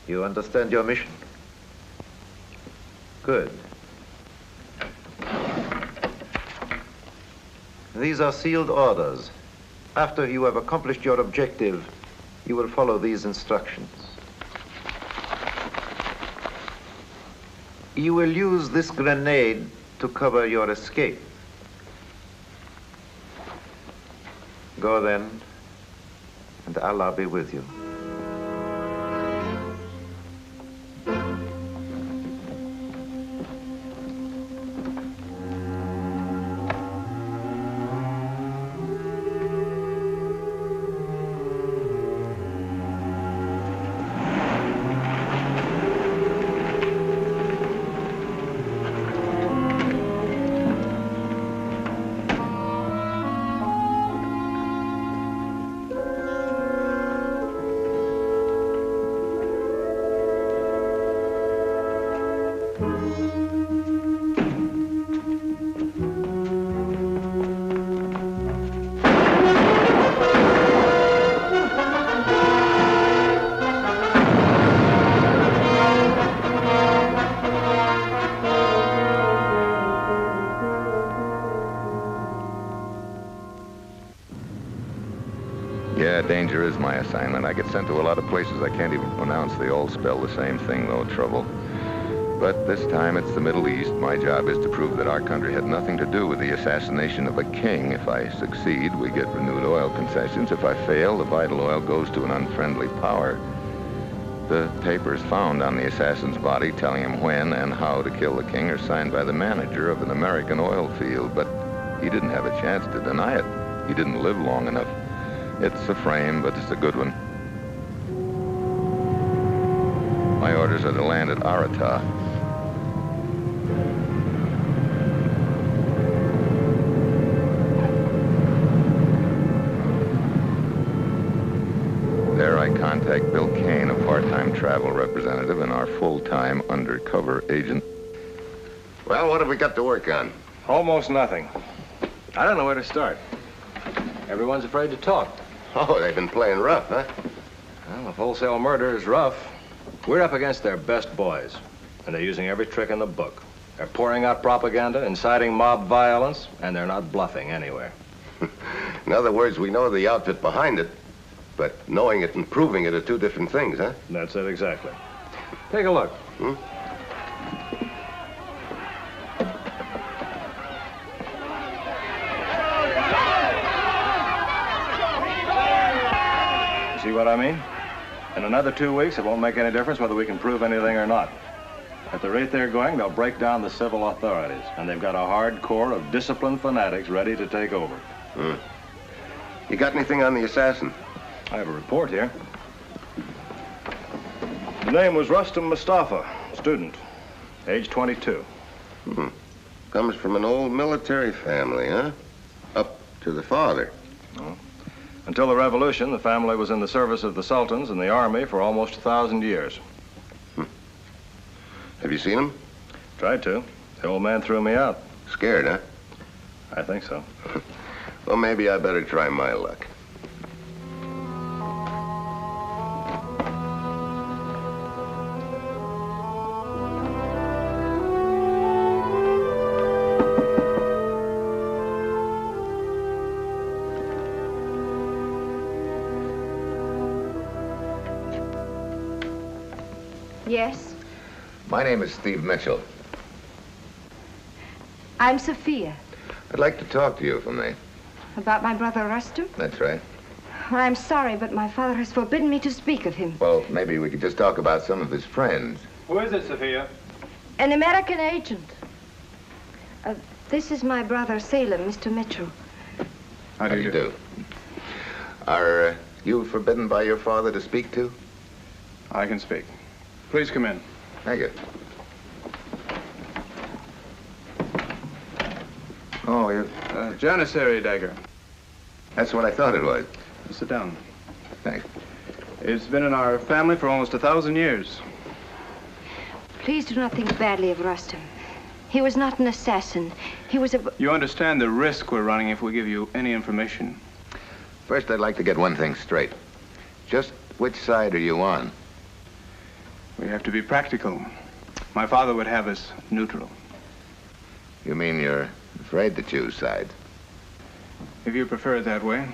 You understand your mission? Good. These are sealed orders. After you have accomplished your objective, you will follow these instructions. You will use this grenade to cover your escape. Go then, and Allah be with you. Yeah, danger is my assignment. I get sent to a lot of places I can't even pronounce. They all spell the same thing, though, trouble. But this time it's the Middle East. My job is to prove that our country had nothing to do with the assassination of a king. If I succeed, we get renewed oil concessions. If I fail, the vital oil goes to an unfriendly power. The papers found on the assassin's body telling him when and how to kill the king are signed by the manager of an American oil field, but he didn't have a chance to deny it. He didn't live long enough. It's a frame, but it's a good one. My orders are to land at Arata. There I contact Bill Kane, a part-time travel representative and our full-time undercover agent. Well, what have we got to work on? Almost nothing. I don't know where to start. Everyone's afraid to talk. Oh, they've been playing rough, huh? Well, if wholesale murder is rough, we're up against their best boys. And they're using every trick in the book. They're pouring out propaganda, inciting mob violence, and they're not bluffing anywhere. In other words, we know the outfit behind it, but knowing it and proving it are two different things, huh? That's it, exactly. Take a look. Hmm? See what I mean? In another 2 weeks, it won't make any difference whether we can prove anything or not. At the rate they're going, they'll break down the civil authorities, and they've got a hard core of disciplined fanatics ready to take over. Hmm. You got anything on the assassin? I have a report here. The name was Rustam Mustafa, student, age 22. Hmm. Comes from an old military family, huh? Up to the father. Oh. Until the revolution, the family was in the service of the sultans and the army for almost 1,000 years. Hmm. Have you seen him? Tried to. The old man threw me out. Scared, huh? I think so. Well, maybe I better try my luck. Yes? My name is Steve Mitchell. I'm Sophia. I'd like to talk to you if I may. About my brother Rustam? That's right. Well, I'm sorry, but my father has forbidden me to speak of him. Well, maybe we could just talk about some of his friends. Who is it, Sophia? An American agent. This is my brother Salem, Mr. Mitchell. How do you do? Are you forbidden by your father to speak to? I can speak. Please come in. Thank you. Oh, you... Janissary dagger. That's what I thought it was. Sit down. Thanks. It's been in our family for almost 1,000 years. Please do not think badly of Rustam. He was not an assassin. He was a... You understand the risk we're running if we give you any information. First, I'd like to get one thing straight. Just which side are you on? We have to be practical. My father would have us neutral. You mean you're afraid to choose sides? If you prefer it that way.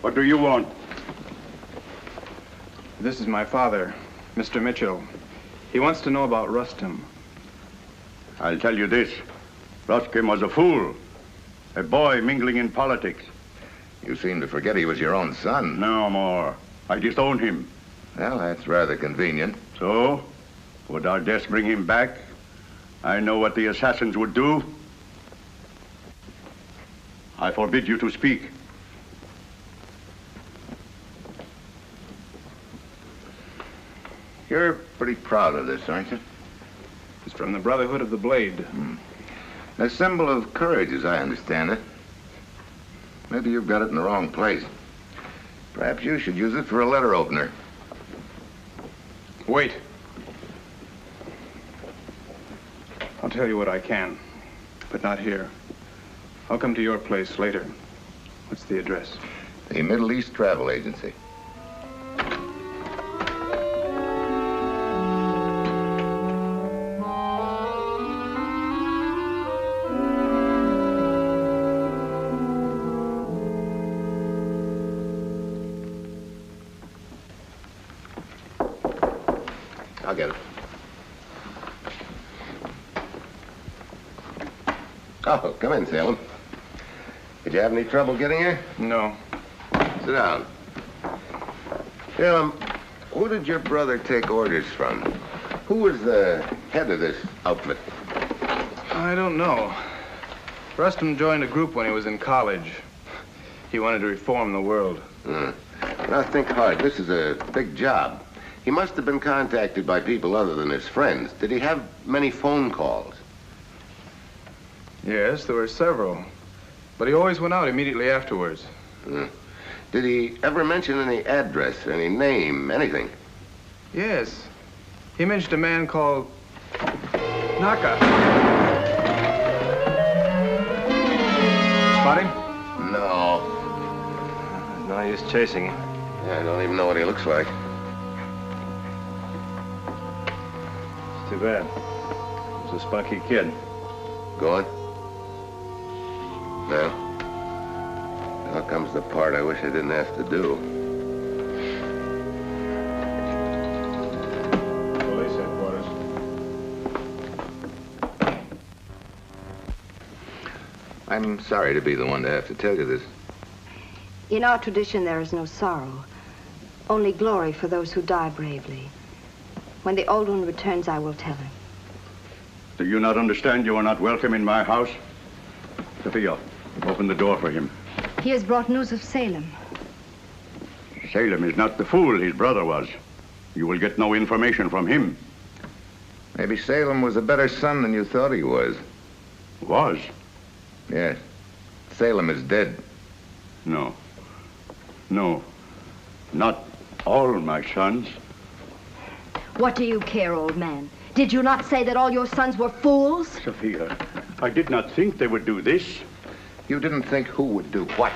What do you want? This is my father, Mr. Mitchell. He wants to know about Rustam. I'll tell you this. Rustam was a fool. A boy mingling in politics. You seem to forget he was your own son. No more. I disown him. Well, that's rather convenient. So, would our death bring him back? I know what the assassins would do. I forbid you to speak. You're pretty proud of this, aren't you? It's from the Brotherhood of the Blade. A symbol of courage, as I understand it. Maybe you've got it in the wrong place. Perhaps you should use it for a letter opener. Wait. I'll tell you what I can, but not here. I'll come to your place later. What's the address? The Middle East Travel Agency. I'll get it. Oh, come in, Salem. Did you have any trouble getting here? No. Sit down. Salem, who did your brother take orders from? Who was the head of this outfit? I don't know. Rustam joined a group when he was in college. He wanted to reform the world. Now, think hard. This is a big job. He must have been contacted by people other than his friends. Did he have many phone calls? Yes, there were several. But he always went out immediately afterwards. Did he ever mention any address, any name, anything? Yes. He mentioned a man called Naka. Spot him? No. There's no use chasing him. Yeah, I don't even know what he looks like. Too bad. He's a spunky kid. Go on. Well, now comes the part I wish I didn't have to do. Police headquarters. I'm sorry to be the one to have to tell you this. In our tradition, there is no sorrow, only glory for those who die bravely. When the old one returns, I will tell him. Do you not understand you are not welcome in my house? Sophia, open the door for him. He has brought news of Salem. Salem is not the fool his brother was. You will get no information from him. Maybe Salem was a better son than you thought he was. Was? Yes. Salem is dead. No. No. Not all my sons. What do you care, old man? Did you not say that all your sons were fools? Sophia, I did not think they would do this. You didn't think who would do what?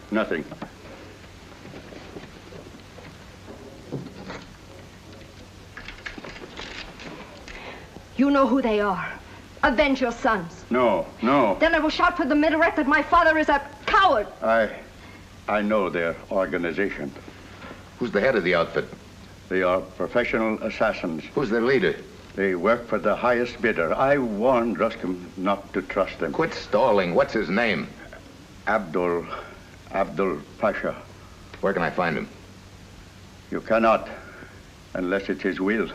Nothing. You know who they are. Avenge your sons. No, no. Then I will shout for the minaret that my father is a coward. I know their organization. Who's the head of the outfit? They are professional assassins. Who's their leader? They work for the highest bidder. I warned Rustam not to trust them. Quit stalling. What's his name? Abdul Pasha. Where can I find him? You cannot, unless it's his will.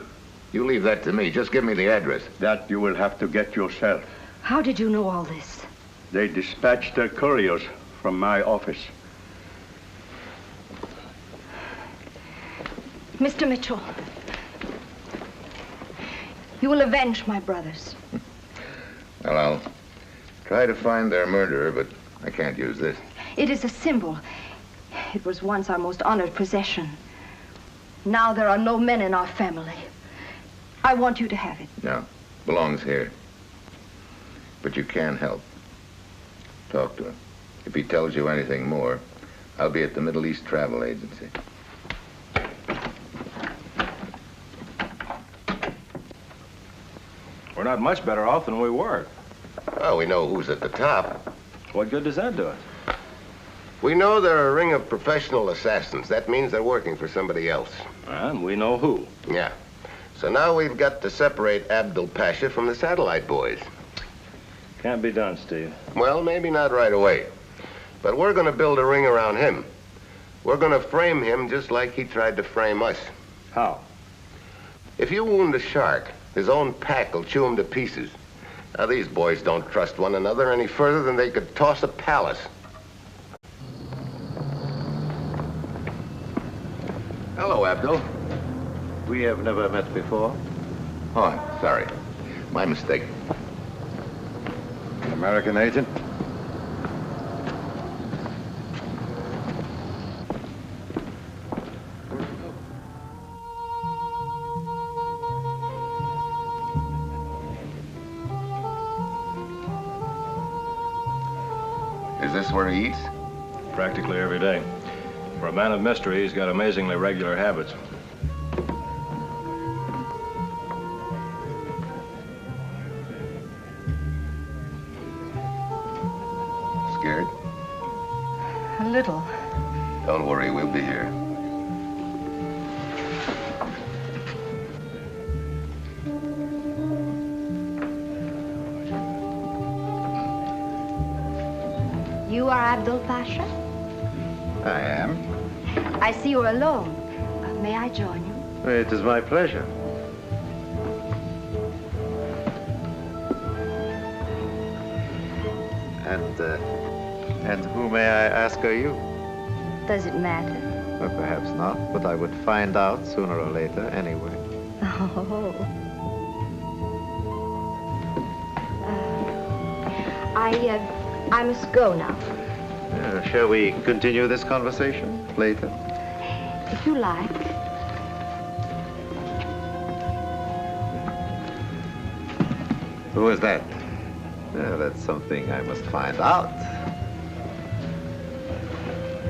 You leave that to me. Just give me the address. That you will have to get yourself. How did you know all this? They dispatched their couriers from my office. Mr. Mitchell, you will avenge my brothers. Well, I'll try to find their murderer, but I can't use this. It is a symbol. It was once our most honored possession. Now there are no men in our family. I want you to have it. No, belongs here. But you can help. Talk to him. If he tells you anything more, I'll be at the Middle East Travel Agency. not much better off than we were. Well, we know who's at the top. What good does that do us? We know they're a ring of professional assassins. That means they're working for somebody else. And we know who. Yeah. So now we've got to separate Abdul Pasha from the satellite boys. Can't be done, Steve. Well, maybe not right away. But we're going to build a ring around him. We're going to frame him just like he tried to frame us. How? If you wound a shark, his own pack will chew him to pieces. Now, these boys don't trust one another any further than they could toss a palace. Hello, Abdul. We have never met before. Oh, sorry. My mistake. American agent? Is this where he eats? Practically every day. For a man of mystery, he's got amazingly regular habits. Scared? A little. Don't worry, we'll be here. You are Abdul Pasha? I am. I see you're alone. May I join you? It is my pleasure. And who, may I ask, are you? Does it matter? Well, perhaps not, but I would find out sooner or later anyway. Oh. I must go now. Shall we continue this conversation later? If you like. Who is that? That's something I must find out.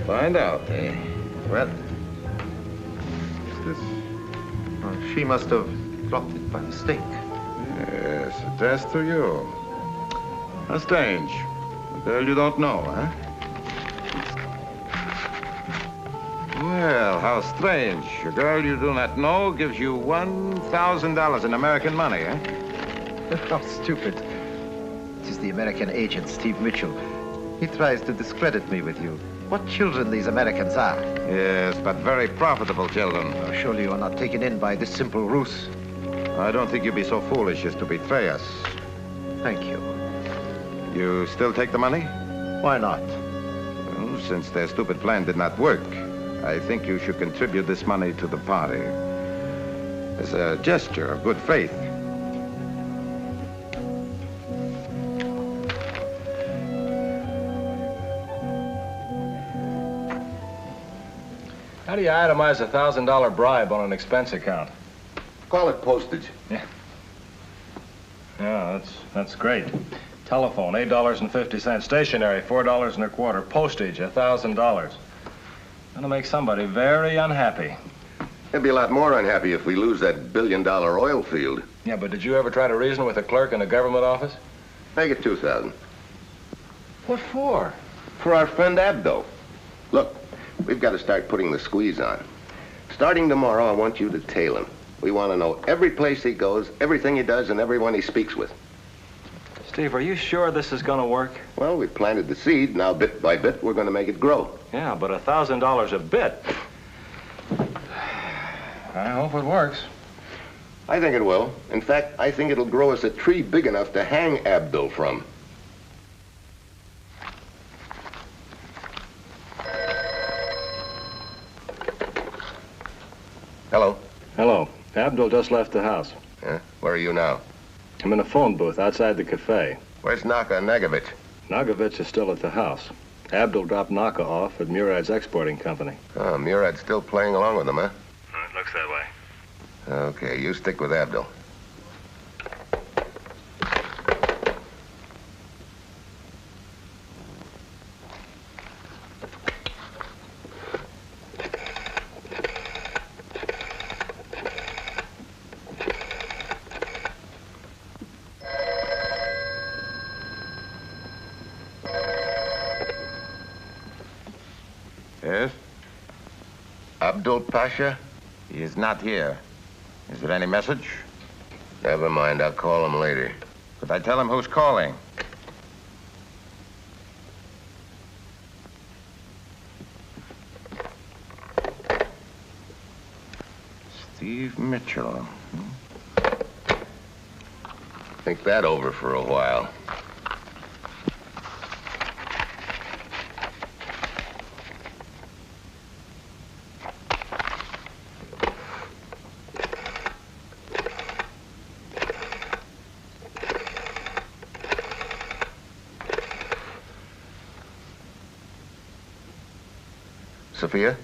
Find out, eh? Well, is this? Oh, she must have dropped it by mistake. Yes, addressed to you. How strange. A girl you don't know, huh? Well, how strange. A girl you do not know gives you $1,000 in American money, eh? How stupid. It is the American agent, Steve Mitchell. He tries to discredit me with you. What children these Americans are. Yes, but very profitable children. Oh, surely you are not taken in by this simple ruse. I don't think you'd be so foolish as to betray us. Thank you. You still take the money? Why not? Well, since their stupid plan did not work, I think you should contribute this money to the party as a gesture of good faith. How do you itemize a $1,000 bribe on an expense account? Call it postage. Yeah, that's great. Telephone, $8.50. Stationery, $4.25. Postage, $1,000. Gonna make somebody very unhappy. They'd be a lot more unhappy if we lose that billion-dollar oil field. Yeah, but did you ever try to reason with a clerk in a government office? Make it 2,000. What for? For our friend Abdo. Look, we've got to start putting the squeeze on. Starting tomorrow, I want you to tail him. We want to know every place he goes, everything he does, and everyone he speaks with. Steve, are you sure this is gonna work? Well, we planted the seed. Now, bit by bit, we're going to make it grow. Yeah, but $1,000 a bit. I hope it works. I think it will. In fact, I think it'll grow us a tree big enough to hang Abdul from. Hello. Hello. Abdul just left the house. Yeah? Where are you now? I'm in a phone booth outside the cafe. Where's Naka Nagovich? Nagovich is still at the house. Abdul dropped Naka off at Murad's exporting company. Oh, Murad's still playing along with him, huh? It looks that way. Okay, you stick with Abdul. Abdul Pasha? He is not here. Is there any message? Never mind, I'll call him later. Could I tell him who's calling? Steve Mitchell. Think that over for a while. Sophia?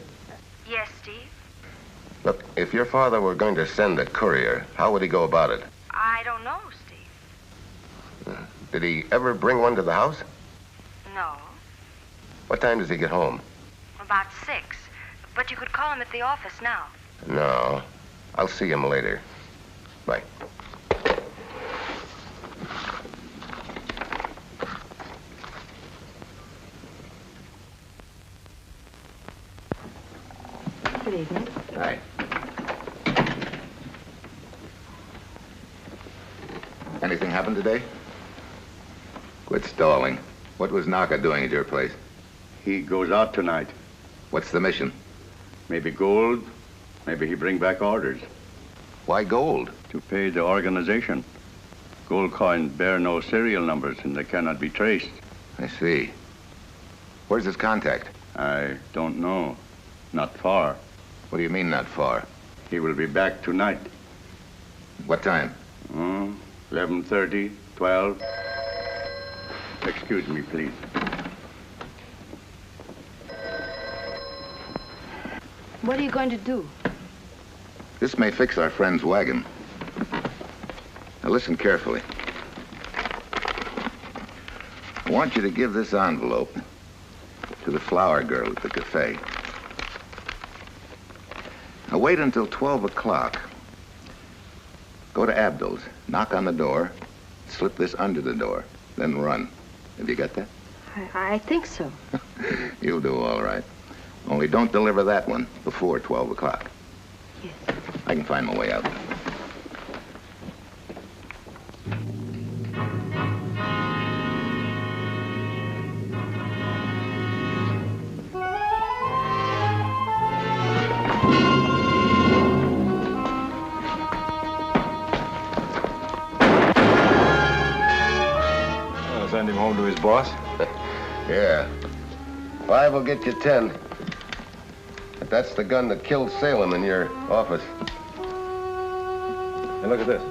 Yes, Steve? Look, if your father were going to send a courier, how would he go about it? I don't know, Steve. Did he ever bring one to the house? No. What time does he get home? About 6. But you could call him at the office now. No. I'll see him later. Bye. Good evening. Hi. Anything happened today? Quit stalling. What was Naka doing at your place? He goes out tonight. What's the mission? Maybe gold. Maybe he bring back orders. Why gold? To pay the organization. Gold coins bear no serial numbers and they cannot be traced. I see. Where's his contact? I don't know. Not far. What do you mean, not far? He will be back tonight. What time? 11:30, 12. Excuse me, please. What are you going to do? This may fix our friend's wagon. Now listen carefully. I want you to give this envelope to the flower girl at the cafe. Now wait until 12 o'clock. Go to Abdul's, knock on the door, slip this under the door, then run. Have you got that? I think so. You'll do all right. Only don't deliver that one before 12 o'clock. Yes. I can find my way out. Send him home to his boss? Yeah. 5 will get you 10. But that's the gun that killed Salem in your office. Hey, look at this.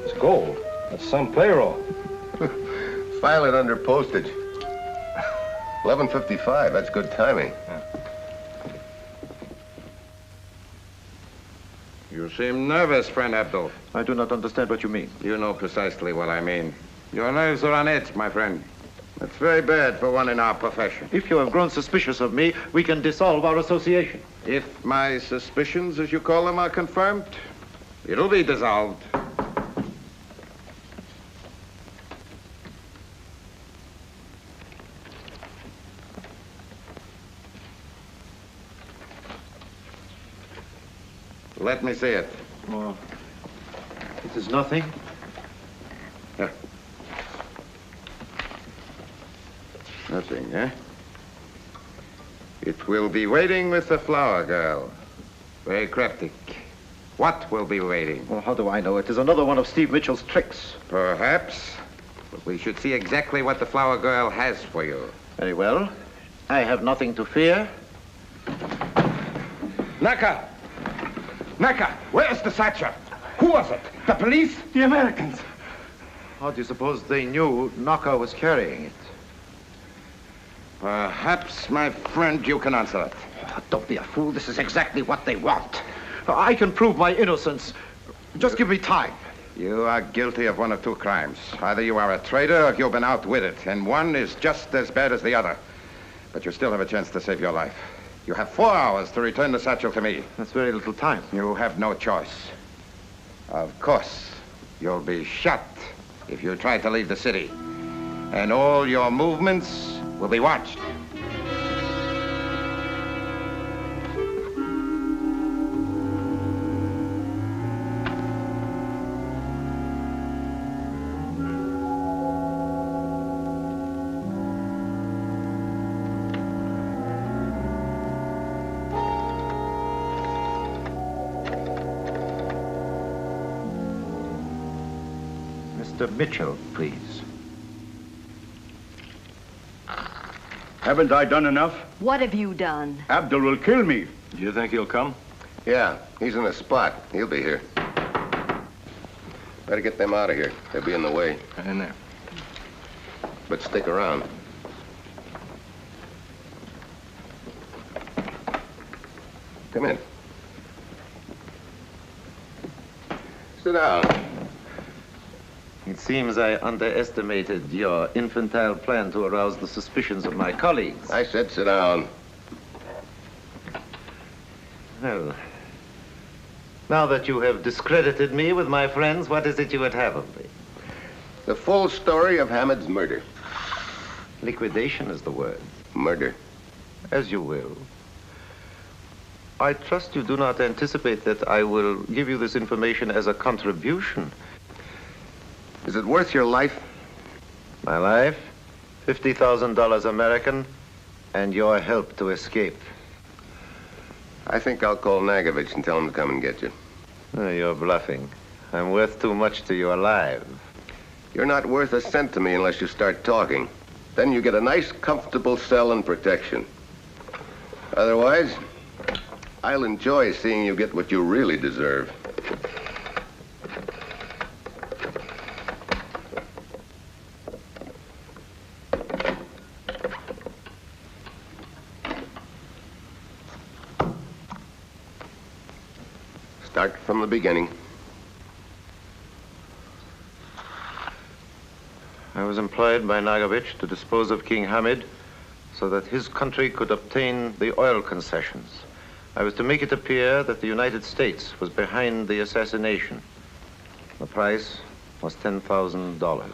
It's gold. That's some payroll. File it under postage. 11:55, that's good timing. You seem nervous, friend Abdul. I do not understand what you mean. You know precisely what I mean. Your nerves are on edge, my friend. That's very bad for one in our profession. If you have grown suspicious of me, we can dissolve our association. If my suspicions, as you call them, are confirmed, it'll be dissolved. Let me see it. Oh, it is nothing. Here. Nothing, eh? It will be waiting with the flower girl. Very cryptic. What will be waiting? Well, how do I know? It is another one of Steve Mitchell's tricks. Perhaps. But we should see exactly what the flower girl has for you. Very well. I have nothing to fear. Naka! Naka! Where's the satchel? Who was it? The police? The Americans. How do you suppose they knew Naka was carrying it? Perhaps, my friend, you can answer it. Oh, don't be a fool. This is exactly what they want. I can prove my innocence. Just give me time. You are guilty of one of two crimes. Either you are a traitor or you've been outwitted, and one is just as bad as the other. But you still have a chance to save your life. You have 4 hours to return the satchel to me. That's very little time. You have no choice. Of course, you'll be shot if you try to leave the city. And all your movements will be watched. Mr. Mitchell, please. Haven't I done enough? What have you done? Abdul will kill me. Do you think he'll come? Yeah, he's in a spot. He'll be here. Better get them out of here. They'll be in the way. In there. But stick around. Come in. Sit down. It seems I underestimated your infantile plan to arouse the suspicions of my colleagues. I said sit down. Well, now that you have discredited me with my friends, what is it you would have of me? The full story of Hamid's murder. Liquidation is the word. Murder. As you will. I trust you do not anticipate that I will give you this information as a contribution. Is it worth your life? My life, $50,000 American, and your help to escape. I think I'll call Nagovich and tell him to come and get you. Oh, you're bluffing. I'm worth too much to you alive. You're not worth a cent to me unless you start talking. Then you get a nice, comfortable cell and protection. Otherwise, I'll enjoy seeing you get what you really deserve. Start from the beginning. I was employed by Nagovich to dispose of King Hamid so that his country could obtain the oil concessions. I was to make it appear that the United States was behind the assassination. The price was $10,000.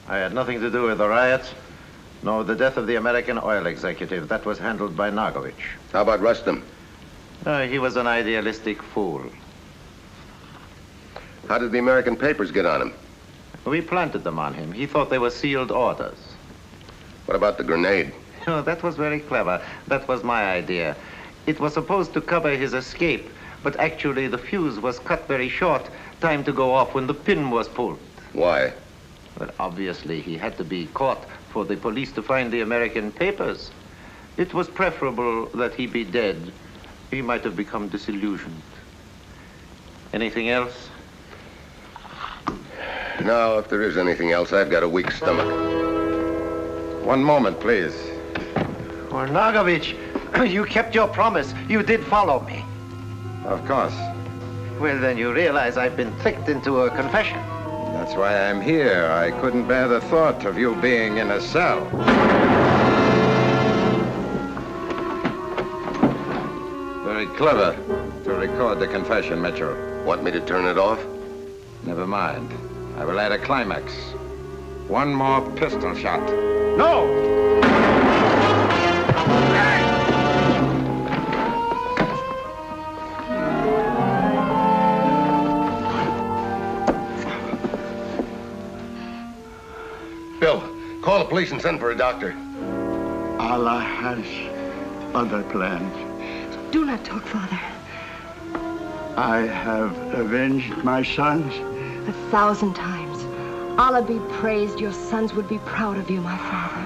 I had nothing to do with the riots, nor the death of the American oil executive. That was handled by Nagovich. How about Rustam? He was an idealistic fool. How did the American papers get on him? We planted them on him. He thought they were sealed orders. What about the grenade? Oh, that was very clever. That was my idea. It was supposed to cover his escape, but actually the fuse was cut very short. Time to go off when the pin was pulled. Why? Well, obviously he had to be caught for the police to find the American papers. It was preferable that he be dead. He might have become disillusioned. Anything else? No, if there is anything else, I've got a weak stomach. One moment, please. Well, Nagovich, you kept your promise. You did follow me. Of course. Well, then you realize I've been tricked into a confession. That's why I'm here. I couldn't bear the thought of you being in a cell. Very clever to record the confession, Mitchell. Want me to turn it off? Never mind. I will add a climax. One more pistol shot. No! Bill, call the police and send for a doctor. Allah has other plans. Do not talk, Father. I have avenged my sons. 1,000 times. Allah be praised, your sons would be proud of you, my father.